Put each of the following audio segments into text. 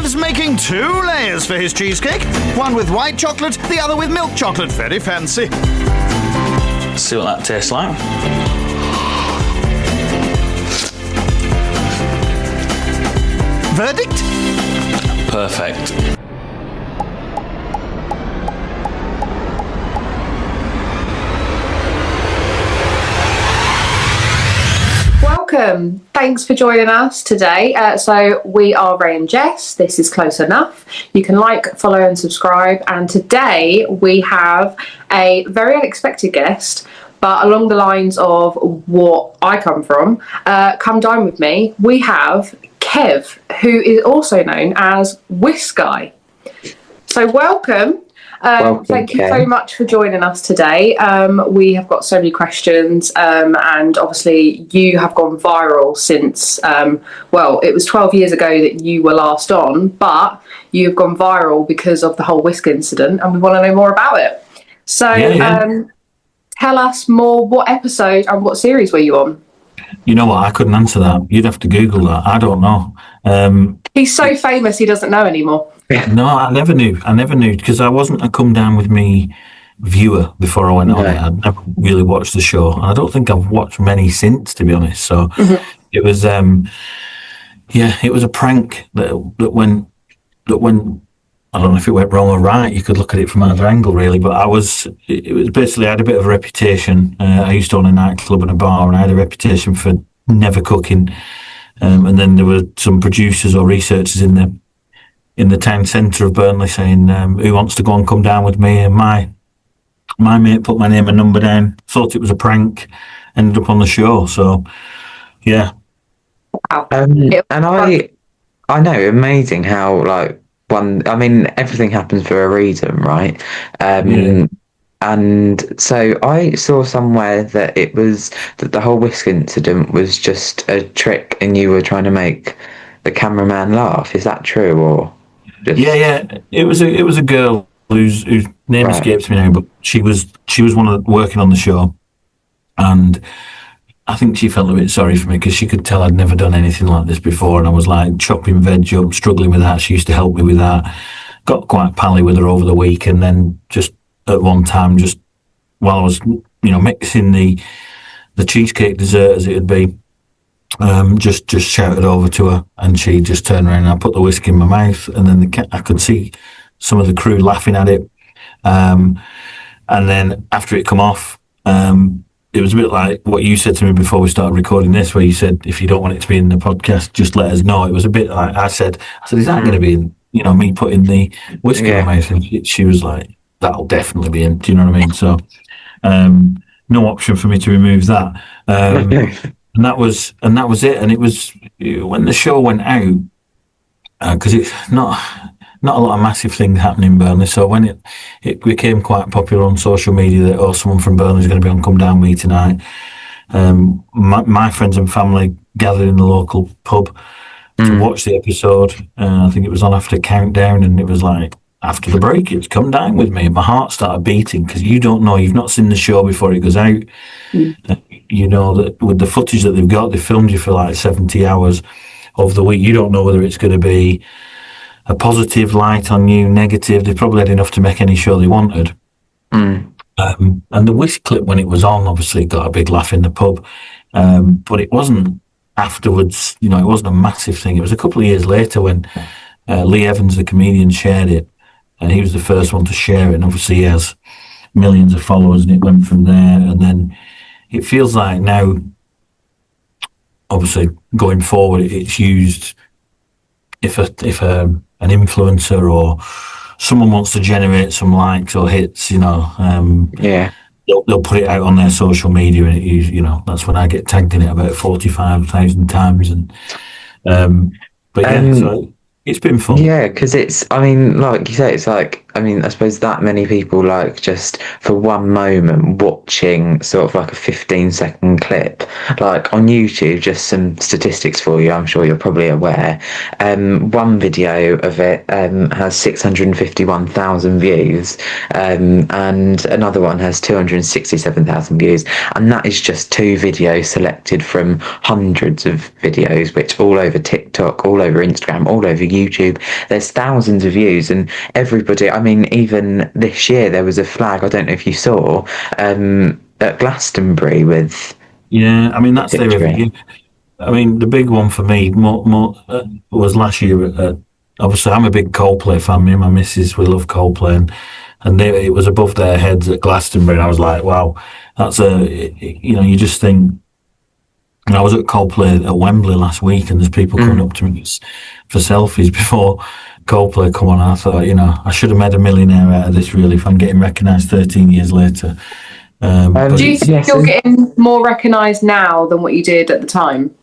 Kev's making 2 layers for his cheesecake. One with white chocolate, the other with milk chocolate. Very fancy. See what that tastes like. Verdict? Perfect. Welcome. Thanks for joining us today. So we are Ray and Jess. This is Close Enough. You can like, follow and subscribe. And today we have a very unexpected guest, but along the lines of what I come from. Come dine with me. We have Kev, who is also known as Whisk Guy. So welcome. Thank you so much for joining us today. We have got so many questions, and obviously you have gone viral since, it was 12 years ago that you were last on, but you've gone viral because of the whole whisk incident, and we want to know more about it. So tell us more, what episode and what series were you on? You know what, I couldn't answer that. You'd have to Google that. I don't know. He's so famous he doesn't know anymore. No, I never knew because I wasn't a Come Down With Me viewer before I went on it. I'd never really watched the show, and I don't think I've watched many since, to be honest. So it was, it was a prank that went. I don't know if it went wrong or right. You could look at it from either angle, really. But it was basically, I had a bit of a reputation. I used to own a nightclub and a bar, and I had a reputation for never cooking. And then there were some producers or researchers in the town centre of Burnley saying, who wants to go and come down with me? And my mate put my name and number down, thought it was a prank, ended up on the show. So, yeah. Wow. And I know, amazing how, everything happens for a reason, right? And so I saw somewhere that it was that the whole whisk incident was just a trick and you were trying to make the cameraman laugh. Is that true, or just... Yeah. It was a girl whose name escapes me now, but she was one of the, working on the show, and I think she felt a bit sorry for me because she could tell I'd never done anything like this before, and I was like chopping veg up, struggling with that. She used to help me with that. Got quite pally with her over the week, and then just at one time, just while I was mixing the cheesecake dessert as it would be, just shouted over to her, and she just turned around and I put the whisk in my mouth, and then I could see some of the crew laughing at it, and then after it come off, it was a bit like what you said to me before we started recording this, where you said if you don't want it to be in the podcast, just let us know. It was a bit like I said, is that going to be in, me putting the whisk in my mouth? And she was like, that'll definitely be in. Do you know what I mean? So no option for me to remove that. And that was it. And it was when the show went out, because it's not a lot of massive things happening in Burnley. So when it became quite popular on social media that someone from Burnley is going to be on Come Down With Me tonight, my friends and family gathered in the local pub to watch the episode. I think it was on after Countdown, and it was like, after the break, it's Come Down With Me. And my heart started beating because you don't know, you've not seen the show before it goes out. You know that with the footage that they've got, they filmed you for like 70 hours of the week. You don't know whether it's going to be a positive light on you, negative. They probably had enough to make any show they wanted. And the whisk clip, when it was on, obviously got a big laugh in the pub. But it wasn't afterwards, it wasn't a massive thing. It was a couple of years later when Lee Evans, the comedian, shared it. And he was the first one to share it. And obviously he has millions of followers, and it went from there. And then it feels like now, obviously going forward, it's used if an influencer or someone wants to generate some likes or hits, they'll put it out on their social media, and that's when I get tagged in it about 45,000 times. And so it's been fun. Yeah, because it's, like you say, it's like I mean, I suppose that many people like just for one moment watching sort of like a 15-second clip, like on YouTube, just some statistics for you, I'm sure you're probably aware. One video of it has 651,000 views, and another one has 267,000 views. And that is just two videos selected from hundreds of videos, which all over TikTok, all over Instagram, all over YouTube. There's thousands of views, and everybody, I mean, even this year there was a flag, I don't know if you saw, at Glastonbury with... Yeah, I mean, that's there every year. I mean, the big one for me was last year. Obviously, I'm a big Coldplay fan. Me and my missus, we love Coldplay, and it was above their heads at Glastonbury. And I was like, wow, that's you just think. And I was at Coldplay at Wembley last week, and there's people coming up to me for selfies before Coldplay come on. And I thought, I should have made a millionaire out of this, really, if I'm getting recognised 13 years later. Do you think you're getting more recognised now than what you did at the time?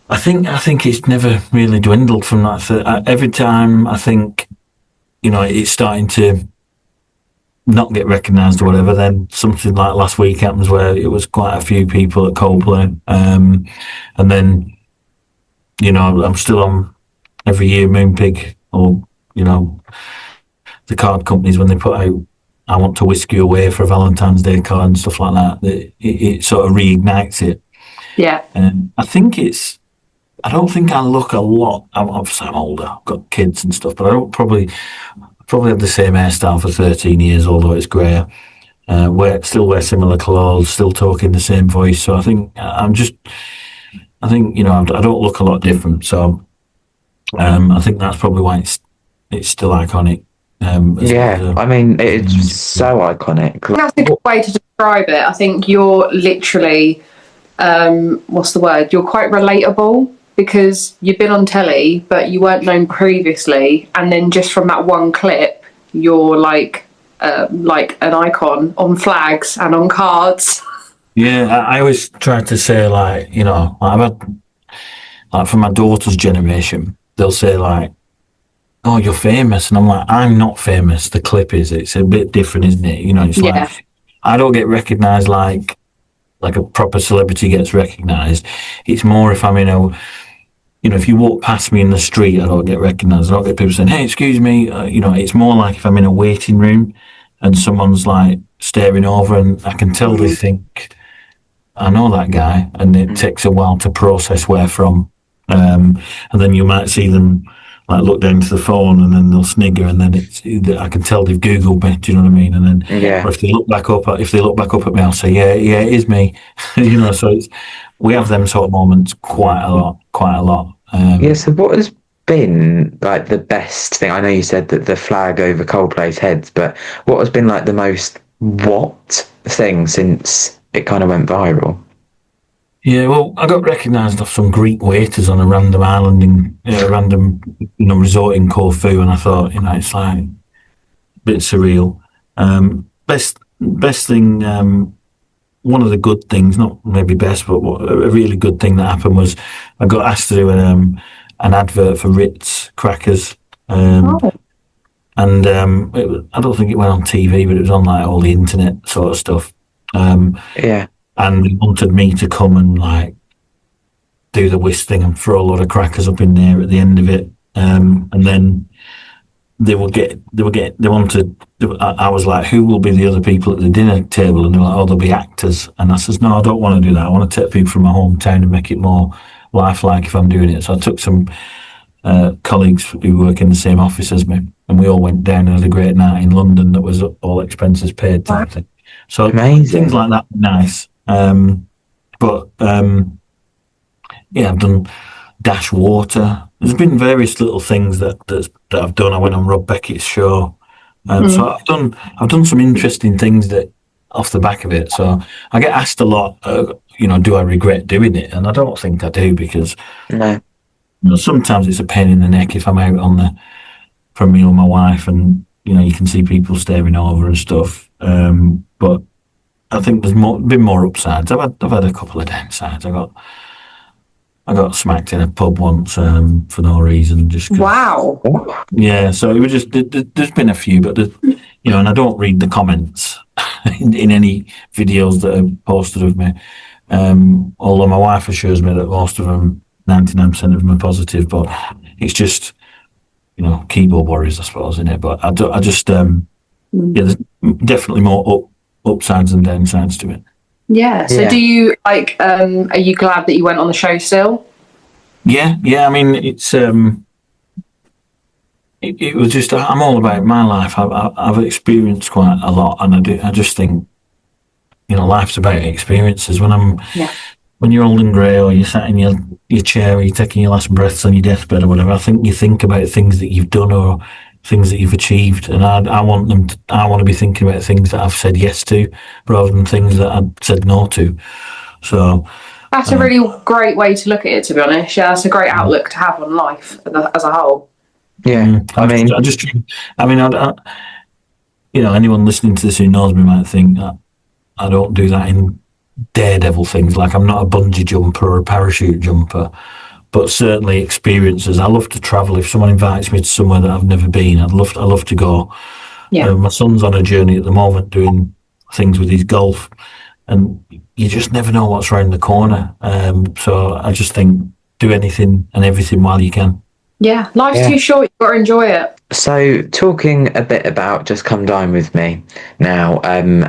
I think it's never really dwindled from that. Every time I think, it's starting to not get recognised or whatever, then something like last week happens where it was quite a few people at Coldplay. And then, I'm still on every year Moonpig or, the card companies when they put out, I want to whisk you away for a Valentine's Day card and stuff like that. It sort of reignites it. Yeah. I don't think I look a lot. Obviously, I'm older. I've got kids and stuff, but I don't probably have the same hairstyle for 13 years, although it's grey. Still wear similar clothes, still talk in the same voice. So I think I don't look a lot different. So I think that's probably why it's still iconic. I mean, it's so iconic. That's a good way to describe it. I think you're literally, what's the word? You're quite relatable because you've been on telly, but you weren't known previously. And then just from that one clip, you're like an icon on flags and on cards. Yeah, I always try to say, I've had, for my daughter's generation, they'll say, oh, you're famous. And I'm like, I'm not famous. The clip is. It's a bit different, isn't it? It's like, I don't get recognised like a proper celebrity gets recognised. It's more if I'm if you walk past me in the street, I don't get recognised. I don't get people saying, hey, excuse me. It's more like if I'm in a waiting room and someone's like staring over and I can tell they think, I know that guy. And it takes a while to process where from. And then you might see them look down to the phone and then they'll snigger and then I can tell they've Googled me, do you know what I mean? And then or if they look back up at me, I'll say, yeah, it is me. So we have them sort of moments quite a lot. So what has been the best thing? I know you said that the flag over Coldplay's heads, but what has been the most thing since it kind of went viral? Yeah, well, I got recognised off some Greek waiters on a random island resort in Corfu, and I thought, it's a bit surreal. Best thing, one of the good things, not maybe best, but a really good thing that happened was I got asked to do an advert for Ritz crackers. And I don't think it went on TV, but it was on all the internet sort of stuff. And they wanted me to come and do the whisk thing and throw a lot of crackers up in there at the end of it. And then I was like, who will be the other people at the dinner table? And they're like, oh, there'll be actors. And I says, no, I don't want to do that. I want to take people from my hometown and make it more lifelike if I'm doing it. So I took some colleagues who work in the same office as me, and we all went down and had a great night in London that was all expenses paid type thing. So amazing. Things like that were nice. I've done Dash Water. There's been various little things that I've done. I went on Rob Beckett's show. So I've done some interesting things that off the back of it. So I get asked a lot, do I regret doing it? And I don't think I do, because sometimes it's a pain in the neck if I'm out from me or my wife, and you can see people staring over and stuff. But I think there's been more upsides. I've had a couple of downsides. I got smacked in a pub once for no reason. Just 'cause- Wow. Yeah, so it was just there's been a few, but and I don't read the comments in any videos that are posted of me. Although my wife assures me that most of them, 99% of them are positive, but it's just keyboard warriors, I suppose, in it. But I just there's definitely more upsides and downsides to it. Yeah. So do you are you glad that you went on the show still? Yeah. I mean, it's it was just I'm all about my life. I've experienced quite a lot, and I just think life's about experiences. When you're old and grey, or you're sat in your chair, or you're taking your last breaths on your deathbed or whatever, I think you think about things that you've done or things that you've achieved, and I want to be thinking about things that I've said yes to rather than things that I've said no to. So that's a really great way to look at it, to be honest. Yeah, that's a great outlook to have on life as a whole. Yeah, anyone listening to this who knows me might think that I don't do that in daredevil things. Like, I'm not a bungee jumper or a parachute jumper, but certainly experiences. I love to travel. If someone invites me to somewhere that I've never been, I love to go. Yeah. My son's on a journey at the moment doing things with his golf, and you just never know what's around the corner. So I just think do anything and everything while you can. Yeah, life's too short. You've got to enjoy it. So, talking a bit about Just Come Dine With Me now, and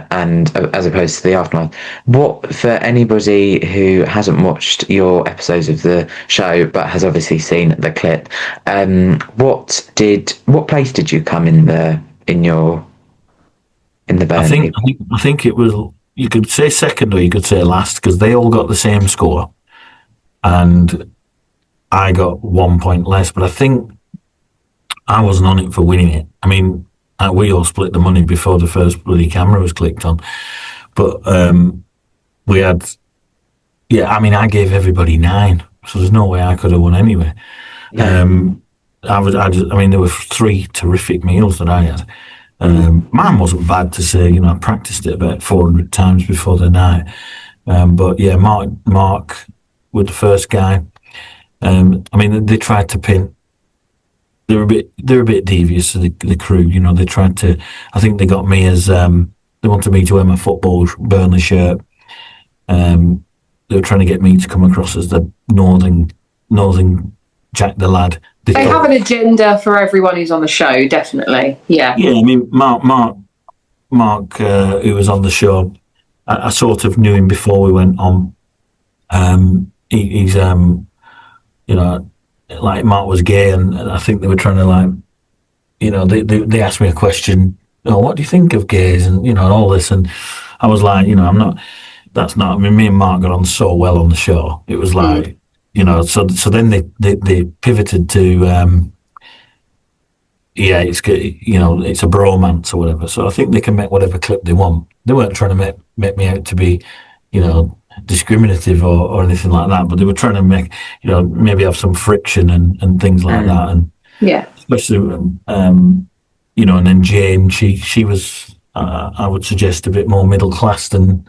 as opposed to the aftermath, what, for anybody who hasn't watched your episodes of the show but has obviously seen the clip, what place did you come in the Burnley? I think it was, you could say second or you could say last, because they all got the same score, and I got 1 point less, but I think I wasn't on it for winning it. I mean, we all split the money before the first bloody camera was clicked on. But we had, I gave everybody 9, so there's no way I could have won anyway. Yeah. There were 3 terrific meals that I had. Mine wasn't bad to say, I practiced it about 400 times before the night. But yeah, Mark was the first guy. They tried to pin. They're a bit devious to the crew. They tried to. I think they got me as they wanted me to wear my football Burnley shirt. They were trying to get me to come across as the Northern Jack the Lad. They have an agenda for everyone who's on the show, definitely. Yeah. Yeah, Mark, who was on the show, I sort of knew him before we went on. He's like, Mark was gay, and I think they were trying to they asked me a question. Oh, what do you think of gays, and all this, and I was like, I'm not. That's not. I mean, me and Mark got on so well on the show. It was like, So then they pivoted to, it's it's a bromance or whatever. So I think they can make whatever clip they want. They weren't trying to make me out to be, discriminative or anything like that, but they were trying to make, maybe have some friction and things like that. And especially, and then Jane, she was, I would suggest, a bit more middle class than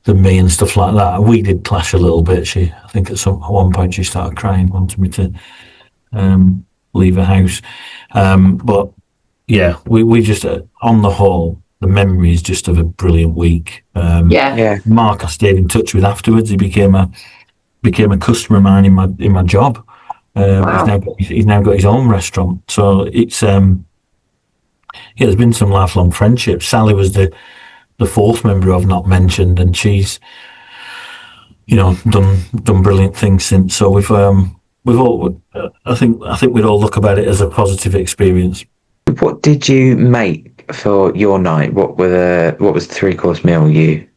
me and stuff like that. We did clash a little bit. I think at one point she started crying, wanted me to leave her house. But yeah, we just, on the whole, the memory is just of a brilliant week. Mark, I stayed in touch with afterwards. He became a customer of mine in my job. Wow. He's now got his own restaurant. So it's there's been some lifelong friendships. Sally was the 4th member I've not mentioned, and she's done brilliant things since. So we've all, I think we'd all look about it as a positive experience. What did you make for your night? What was the 3-course meal you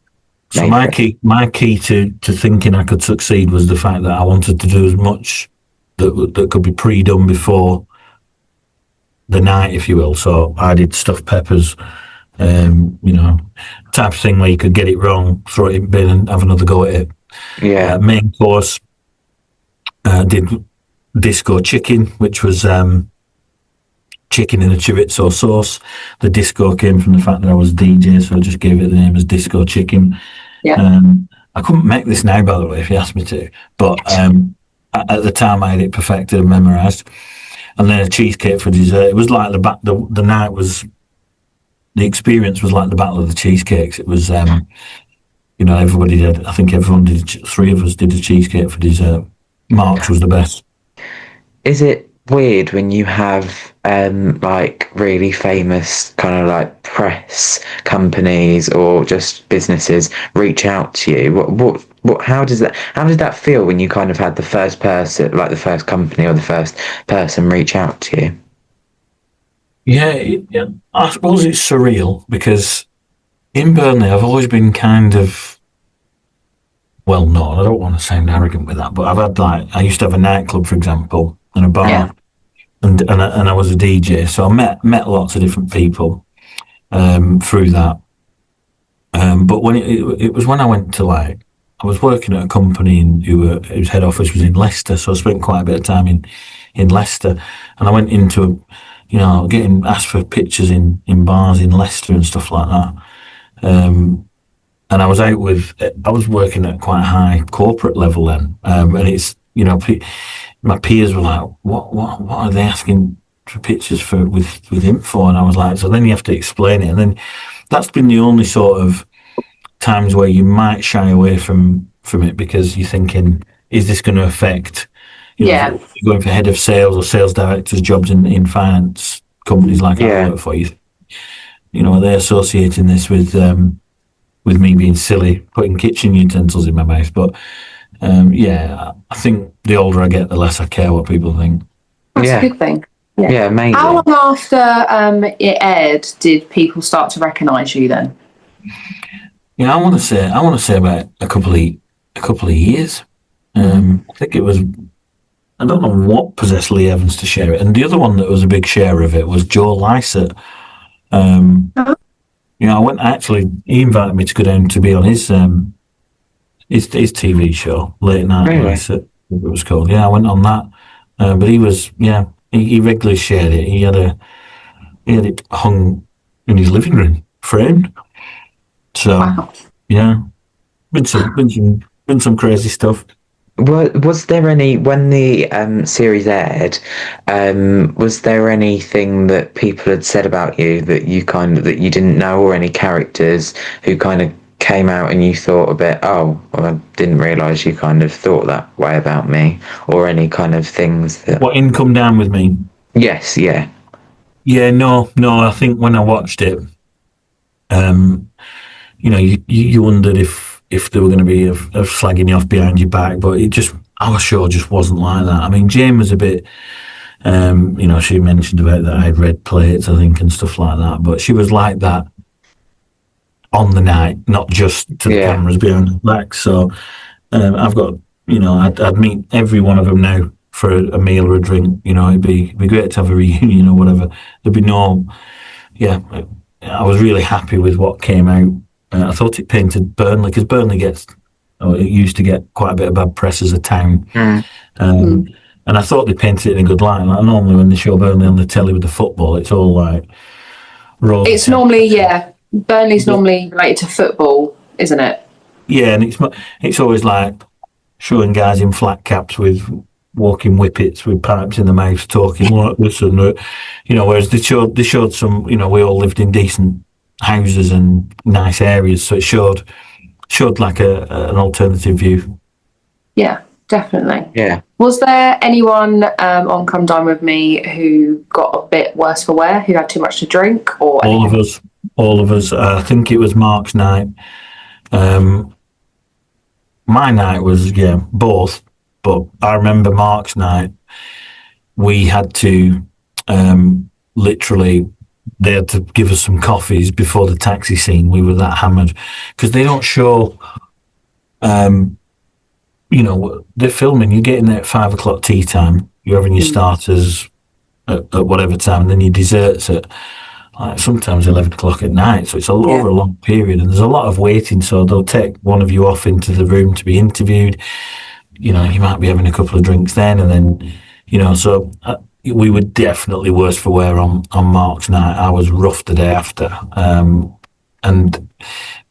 So my key to thinking I could succeed was the fact that I wanted to do as much that could be pre-done before the night, if you will. So I did stuffed peppers, type of thing where you could get it wrong, throw it in bin and have another go at it. Yeah. Main course, did disco chicken, which was chicken in a chorizo sauce. The disco came from the fact that I was a DJ, so I just gave it the name as disco chicken. Yeah. I couldn't make this now, by the way, if you asked me to, but at the time I had it perfected and memorised, and then a cheesecake for dessert. It was like the night was, the experience was like the Battle of the Cheesecakes. It was, everybody did. I think everyone did. Three of us did a cheesecake for dessert. Mark's was the best. Is it weird when you have like really famous kind of like press companies or just businesses reach out to you? What how did that feel when you kind of had the first person, like the first company or the first person reach out to you? Yeah, I suppose it's surreal because in Burnley I've always been kind of, well, no, I don't want to sound arrogant with that, but I've had I used to have a nightclub, for example, and a bar. Yeah. And I was a DJ, so I met lots of different people through that. But when it was when I went to I was working at a company whose head office was in Leicester, so I spent quite a bit of time in Leicester, and I went into getting asked for pictures in bars in Leicester and stuff like that. And I was working at quite a high corporate level then, and it's my peers were like, what are they asking for pictures with info? And I was like, so then you have to explain it. And then that's been the only sort of times where you might shy away from it because you're thinking, is this going to affect, you're going for head of sales or sales directors jobs in finance companies like I work for you. Are they associating this with me being silly, putting kitchen utensils in my mouth? But I think the older I get, the less I care what people think. That's a good thing. Yeah, amazing. How long after it aired did people start to recognise you then? Yeah, I want to say about a couple of years. I think it was. I don't know what possessed Lee Evans to share it, and the other one that was a big share of it was Joe Lycett. I went. Actually, he invited me to go down to be on his TV show, Late Night Lycett, it was called. Yeah, I went on that, but he was he regularly shared it. He had it hung in his living room, framed. So been some crazy stuff. Was there any, when the series aired, was there anything that people had said about you that you didn't know, or any characters who kind of came out and you thought a bit, oh, well, I didn't realise you kind of thought that way about me, or any kind of things that... What, in Come Down With Me? Yes, yeah. Yeah, no, I think when I watched it, you wondered if they were going to be of slagging you off behind your back, but our show just wasn't like that. I mean, Jane was a bit, she mentioned about that I had red plates, I think, and stuff like that, but she was like that on the night, not just to the cameras behind the back. So I've got, I'd meet every one of them now for a meal or a drink. It'd be great to have a reunion or whatever. There'd be I was really happy with what came out. I thought it painted Burnley, because Burnley it used to get quite a bit of bad press as a town. And I thought they painted it in a good light. Like, normally when they show Burnley on the telly with the football, it's all like... It's normally, Burnley's normally related to football, isn't it? Yeah, and it's always like showing guys in flat caps with walking whippets with pipes in the mouth talking like this and whereas they showed some, we all lived in decent houses and nice areas, so it showed like an alternative view. Yeah, definitely. Yeah. Was there anyone on Come Dine With Me who got a bit worse for wear, who had too much to drink, or anything? All of us. I think it was Mark's night. My night was both, but I remember Mark's night. We had to literally. They had to give us some coffees before the taxi scene. We were that hammered because they don't show. They're filming. You're getting there at 5 o'clock tea time. You're having your starters at whatever time, and then your desserts at sometimes 11 o'clock at night. So it's over a long period, and there's a lot of waiting. So they'll take one of you off into the room to be interviewed. You might be having a couple of drinks then, and then so. We were definitely worse for wear on Mark's night. I was rough the day after,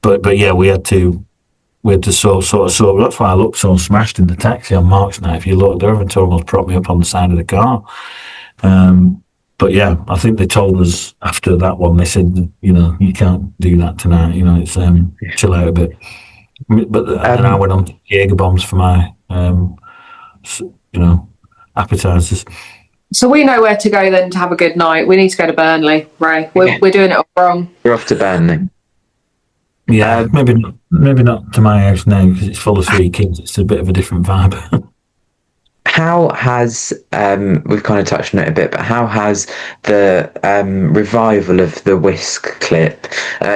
but we had to we had to sort of that's why I looked so smashed in the taxi on Mark's night. If you look, they even almost propped me up on the side of the car. But yeah, I think they told us after that one, they said, you can't do that tonight. It's chill out a bit. But and I went on to Jaeger bombs for my appetizers. So we know where to go then to have a good night. We need to go to Burnley, Ray. We're doing it all wrong. We're off to Burnley. Yeah, maybe not to my house now because it's full of 3 kids. It's a bit of a different vibe. How has we've kind of touched on it a bit, but how has the revival of the Whisk clip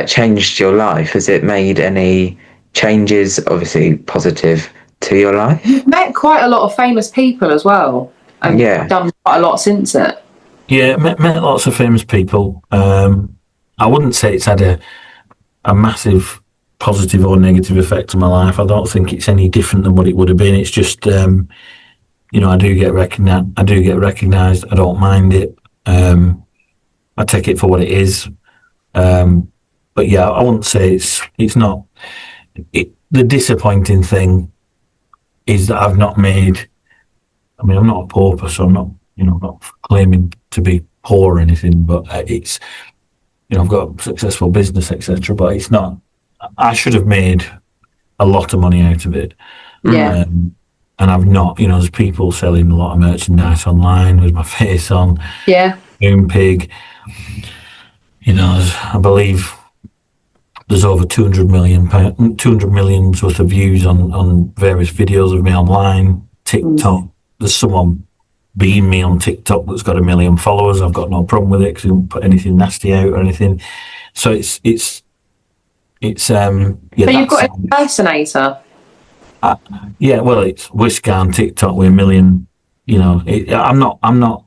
changed your life? Has it made any changes, obviously positive, to your life? You've met quite a lot of famous people as well, and done quite a lot since it. Yeah, met lots of famous people. I wouldn't say it's had a massive positive or negative effect on my life. I don't think it's any different than what it would have been. It's just I do get recognised. I don't mind it. I take it for what it is. But yeah, I wouldn't say it's not. The disappointing thing is that I've not made. I mean, I'm not a pauper, so I'm not, not claiming to be poor or anything. But it's, I've got a successful business, etc. But it's not. I should have made a lot of money out of it. Yeah. And I've not, there's people selling a lot of merchandise online with my face on. Yeah. Boom Pig. I believe there's over 200 million's worth of views on various videos of me online. TikTok. There's someone being me on TikTok that's got 1 million followers. I've got no problem with it because he won't put anything nasty out or anything. So it's yeah. So you've got an impersonator. Yeah, well, it's Whisk Guy on TikTok with 1 million. I'm not.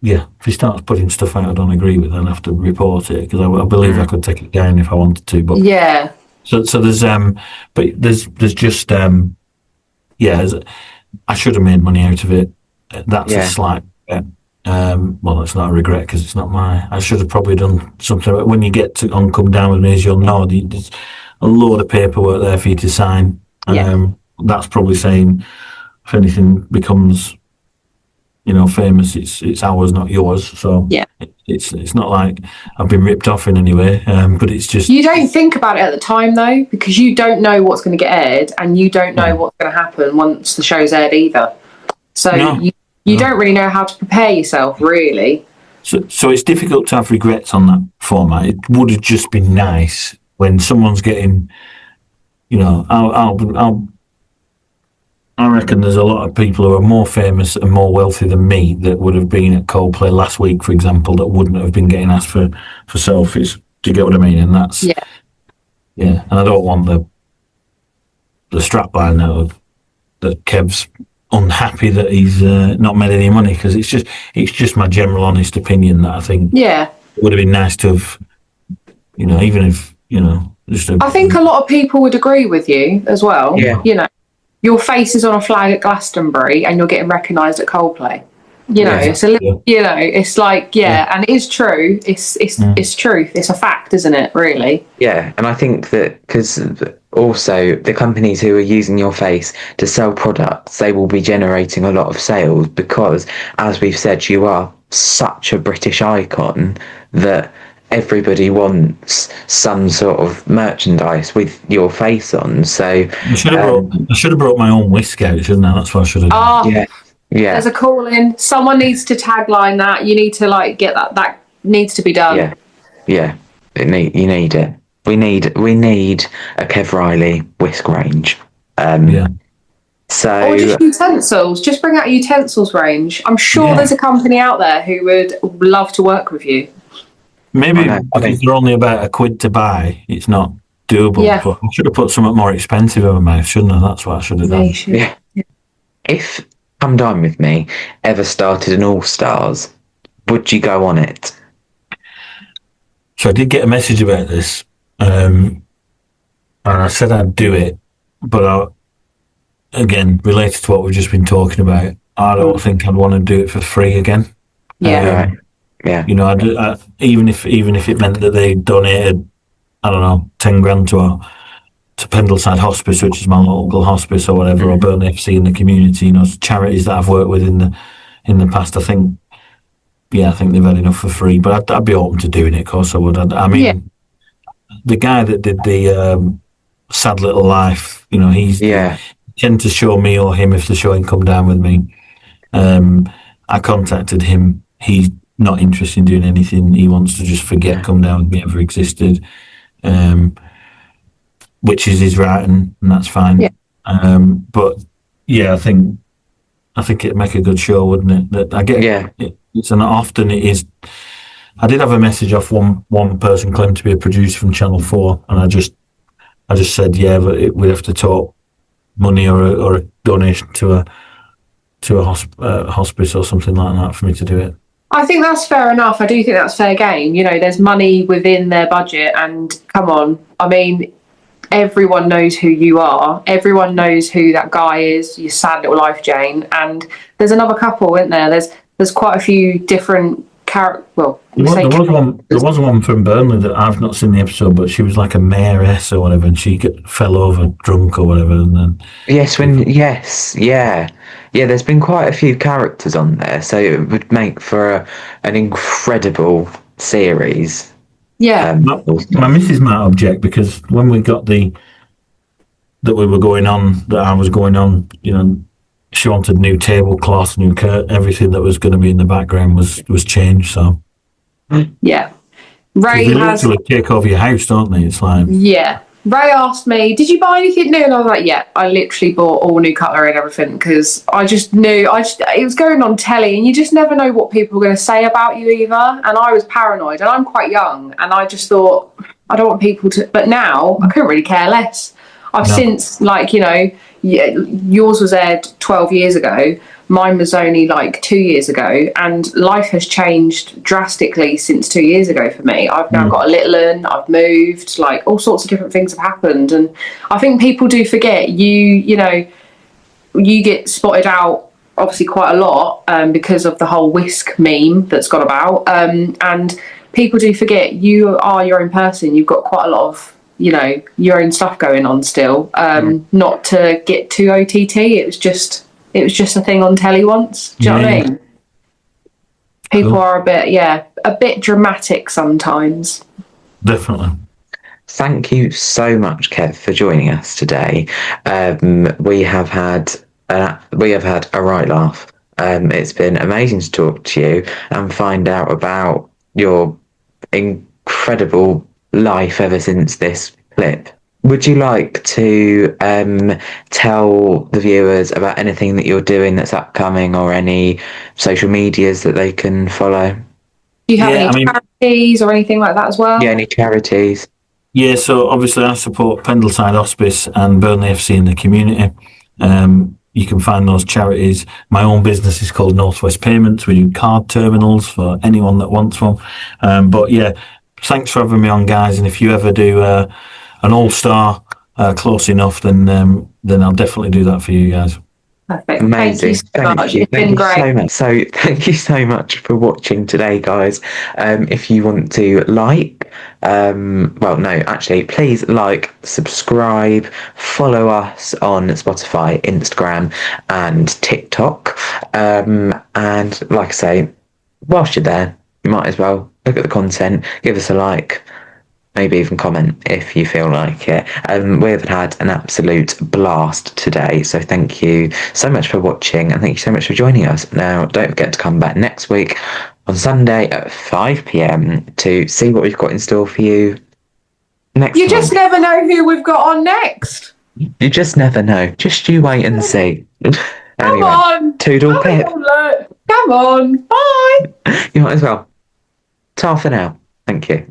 Yeah, if he starts putting stuff out I don't agree with, then I have to report it because I believe I could take it down if I wanted to. But yeah. So there's but there's just I should have made money out of it. That's a slight. Well, it's not a regret because it's not my. I should have probably done something. When you get to on Come Down With Me, as you'll know, there's a load of paperwork there for you to sign. That's probably saying if anything becomes, famous, it's ours, not yours. So it's not like I've been ripped off in any way. But it's just you don't think about it at the time though, because you don't know what's going to get aired, and you don't know what's going to happen once the show's aired either. So you don't really know how to prepare yourself, really. So it's difficult to have regrets on that format. It would have just been nice when someone's getting. I reckon there's a lot of people who are more famous and more wealthy than me that would have been at Coldplay last week, for example, that wouldn't have been getting asked for selfies. Do you get what I mean? And that's and I don't want the strapline now that Kev's unhappy that he's not made any money because it's just my general honest opinion that I think it would have been nice to have, even if I think a lot of people would agree with you as well. Yeah. Your face is on a flag at Glastonbury and you're getting recognised at Coldplay. It's a little, it's like, and it is true. It's truth. It's a fact, isn't it, really? Yeah, and I think that because also the companies who are using your face to sell products, they will be generating a lot of sales because, as we've said, you are such a British icon that everybody wants some sort of merchandise with your face on. So I should have brought my own whisk out, shouldn't I? That's what I should have done. Yeah. There's a call in. Someone needs to tagline that. You need to get that. That needs to be done. Yeah. You need it. We need a Kev Riley whisk range. So or just utensils. Just bring out a utensils range. I'm sure there's a company out there who would love to work with you. Maybe because they're only about £1 to buy, it's not doable. Yeah. But I should have put something more expensive over my mouth, shouldn't I? That's what I should have done. Yeah. If Come Dine With Me ever started an All Stars, would you go on it? So I did get a message about this, and I said I'd do it, but again, related to what we've just been talking about, I don't think I'd want to do it for free again. Yeah. Yeah. Even if it meant that they donated, I don't know, 10 grand to to Pendleside Hospice, which is my local hospice or whatever, or Burnley FC in the community. Charities that I've worked with in the past. I think they've had enough for free, but I'd be open to doing it. Of course, I would. The guy that did the Sad Little Life, he tend to show me or him if the show ain't come down with me. I contacted him. He's not interested in doing anything. He wants to just forget Come Down With Me ever existed, which is his right, and that's fine. Yeah. But I think it'd make a good show, wouldn't it? That I get. It's and often it is. I did have a message off one person claimed to be a producer from Channel 4, and I just said, but we'd have to talk money or a donation to a hospice or something like that for me to do it. I think that's fair enough. I do think that's fair game. There's money within their budget, and come on, I mean, everyone knows who you are. Everyone knows who that guy is. Your Sad Little Life, Jane. And there's another couple, isn't there? There's quite a few different characters. Well, there was one from Burnley that I've not seen the episode, but she was like a mayoress or whatever, and she fell over drunk or whatever, and then there's been quite a few characters on there, so it would make for an incredible series. Yeah. My missus might object because when we got that I was going on, she wanted new tablecloth, new curtain, everything that was going to be in the background was changed. So yeah, Ray they has literally take over your house, don't they? It's like Ray asked me, "Did you buy anything new?" And I was like, "Yeah, I literally bought all new cutlery and everything because I just knew it was going on telly, and you just never know what people are going to say about you either." And I was paranoid, and I'm quite young, and I just thought I don't want people to. But now I couldn't really care less. I've since yours was aired 12 years ago. Mine was only 2 years ago, and life has changed drastically since 2 years ago for me. I've now got a little one, I've moved, all sorts of different things have happened, and I think people do forget you get spotted out obviously quite a lot because of the whole Whisk meme that's gone about, and people do forget you are your own person. You've got quite a lot of your own stuff going on still. Not to get too OTT, it was just a thing on telly once. Do you know what I mean? People are a bit dramatic sometimes. Definitely. Thank you so much, Kev, for joining us today. We have had a right laugh. It's been amazing to talk to you and find out about your incredible life ever since this clip. Would you like to tell the viewers about anything that you're doing that's upcoming, or any social medias that they can follow? Do you have any charities or anything like that as well? Yeah, any charities? Yeah, so obviously I support Pendleside Hospice and Burnley FC in the community. You can find those charities. My own business is called Northwest Payments. We do card terminals for anyone that wants one. But yeah, thanks for having me on, guys. And if you ever do an all-star close enough, then I'll definitely do that for you guys. Perfect. Amazing. Thank you so much. It's been great. So much. So thank you so much for watching today, guys. If you want to please like, subscribe, follow us on Spotify, Instagram, and TikTok. And like I say, whilst you're there, you might as well look at the content, give us a like, maybe even comment if you feel like it. We've had an absolute blast today, so thank you so much for watching, and thank you so much for joining us. Now, don't forget to come back next week on Sunday at 5 p.m. to see what we've got in store for you next You just never know who we've got on next. You just never know. Just you wait and see. Come on. Toodle pip. Come on. Bye. You might as well. Ta for now. Thank you.